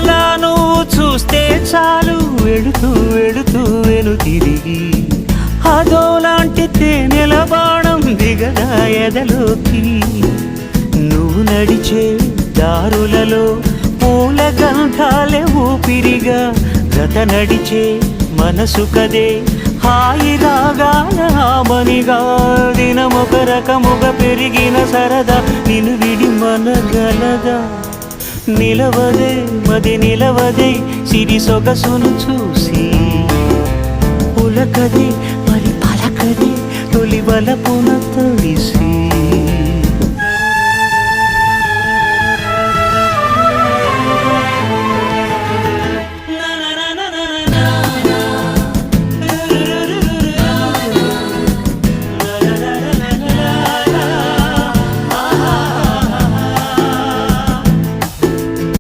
అలా నువ్వు చూస్తే చాలు వెళుతూ వెళుతూ వెను తిరిగి అదోలాంటి తేనెల బాణం దిగదా ఎదలోకి నువ్వు నడిచే దారులలో పూల గంధాలే ఊపిరిగా గత నడిచే మనసు కదే హాయి రాగాల హామనిగా దినమొక రకముగా పెరిగిన సరదా నిన్ను విడి మనగలదా నిలవదే మది నిలవదే సిరి సొగసును చూసి పులకదే మరి పలకదే తొలి వలపున తడిసి